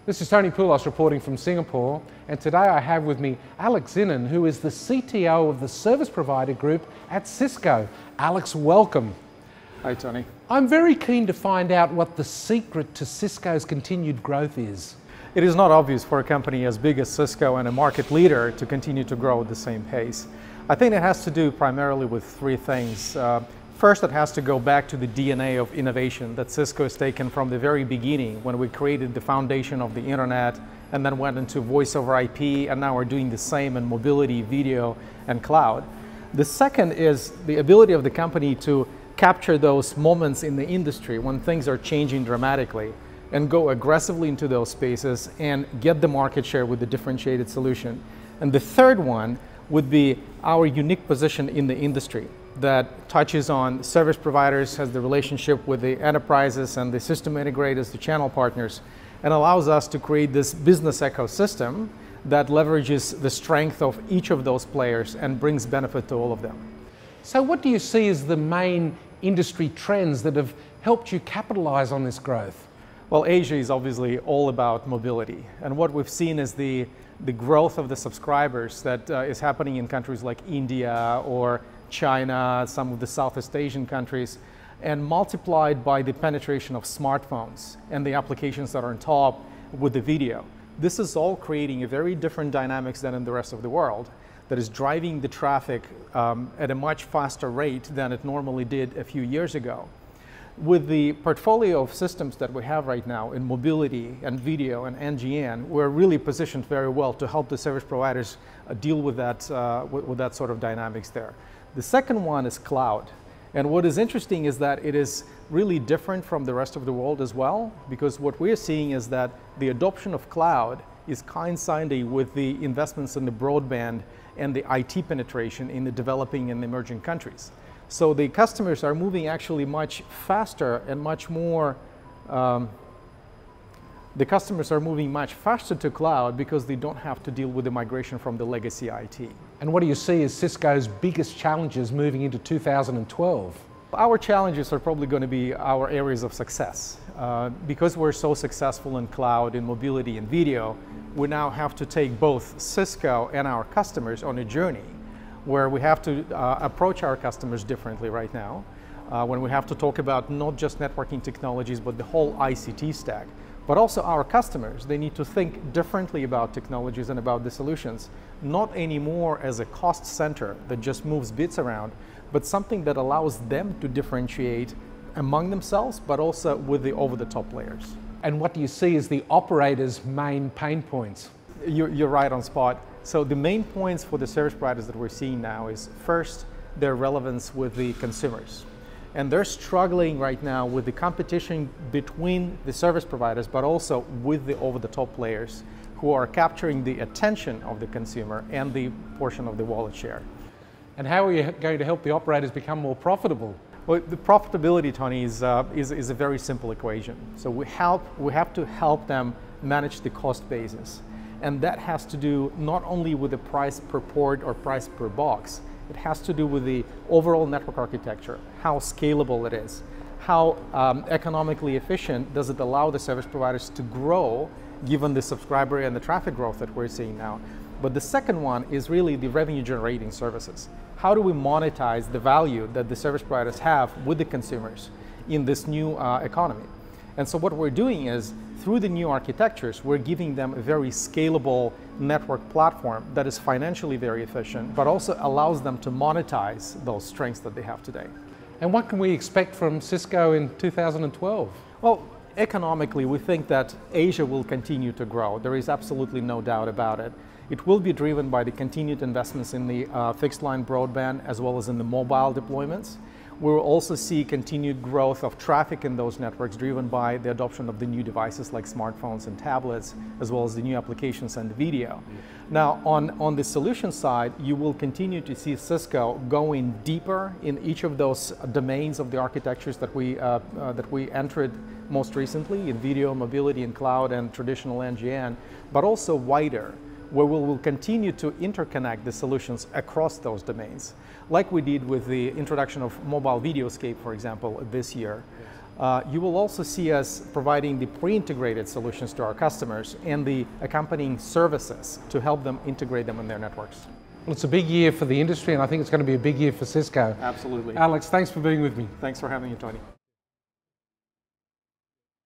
This is Tony Poulos reporting from Singapore, and today I have with me Alex Zinin, who is the CTO of the service provider group at Cisco. Alex, welcome. Hi, Tony. I'm very keen to find out what the secret to Cisco's continued growth is. It is not obvious for a company as big as Cisco and a market leader to continue to grow at the same pace. I think it has to do primarily with three things. First, it has to go back to the DNA of innovation that Cisco has taken from the very beginning when we created the foundation of the internet and then went into voice over IP, and now we're doing the same in mobility, video, and cloud. The second is the ability of the company to capture those moments in the industry when things are changing dramatically and go aggressively into those spaces and get the market share with a differentiated solution. And the third one would be our unique position in the industry that touches on service providers, has the relationship with the enterprises and the system integrators, the channel partners, and allows us to create this business ecosystem that leverages the strength of each of those players and brings benefit to all of them. So what do you see as the main industry trends that have helped you capitalize on this growth? Well, Asia is obviously all about mobility, and what we've seen is the growth of the subscribers that is happening in countries like India or China, some of the Southeast Asian countries, and multiplied by the penetration of smartphones and the applications that are on top with the video. This is all creating a very different dynamics than in the rest of the world that is driving the traffic at a much faster rate than it normally did a few years ago. With the portfolio of systems that we have right now in mobility and video and NGN, we're really positioned very well to help the service providers deal with that sort of dynamics there. The second one is cloud. And what is interesting is that it is really different from the rest of the world as well, because what we're seeing is that the adoption of cloud is coinciding with the investments in the broadband and the IT penetration in the developing and emerging countries. So the customers are moving actually much faster and much more, the customers are moving much faster to cloud because they don't have to deal with the migration from the legacy IT. And what do you see as Cisco's biggest challenges moving into 2012? Our challenges are probably going to be our areas of success. Because we're so successful in cloud, in mobility, and video, we now have to take both Cisco and our customers on a journey where we have to approach our customers differently right now, when we have to talk about not just networking technologies, but the whole ICT stack. But also our customers, they need to think differently about technologies and about the solutions, not anymore as a cost center that just moves bits around, but something that allows them to differentiate among themselves, but also with the over-the-top layers. And what do you see as the operators' main pain points? You're right on spot. So the main points for the service providers that we're seeing now is first, their relevance with the consumers. And they're struggling right now with the competition between the service providers, but also with the over-the-top players who are capturing the attention of the consumer and the portion of the wallet share. And how are you going to help the operators become more profitable? Well, the profitability, Tony, is a very simple equation. So we have to help them manage the cost basis. And that has to do not only with the price per port or price per box, it has to do with the overall network architecture, how scalable it is, how economically efficient does it allow the service providers to grow given the subscriber and the traffic growth that we're seeing now. But the second one is really the revenue generating services. How do we monetize the value that the service providers have with the consumers in this new economy? And so what we're doing is, through the new architectures, we're giving them a very scalable network platform that is financially very efficient, but also allows them to monetize those strengths that they have today. And what can we expect from Cisco in 2012? Well, economically, we think that Asia will continue to grow. There is absolutely no doubt about it. It will be driven by the continued investments in the fixed line broadband as well as in the mobile deployments. We will also see continued growth of traffic in those networks driven by the adoption of the new devices like smartphones and tablets, as well as the new applications and video. Now, on the solution side, you will continue to see Cisco going deeper in each of those domains of the architectures that we entered most recently in video, mobility, and cloud, and traditional NGN, but also wider, where we will continue to interconnect the solutions across those domains, like we did with the introduction of mobile videoscape, for example, this year. you will also see us providing the pre-integrated solutions to our customers and the accompanying services to help them integrate them in their networks. Well, it's a big year for the industry, and I think it's going to be a big year for Cisco. Absolutely. Alex, thanks for being with me. Thanks for having me, Tony.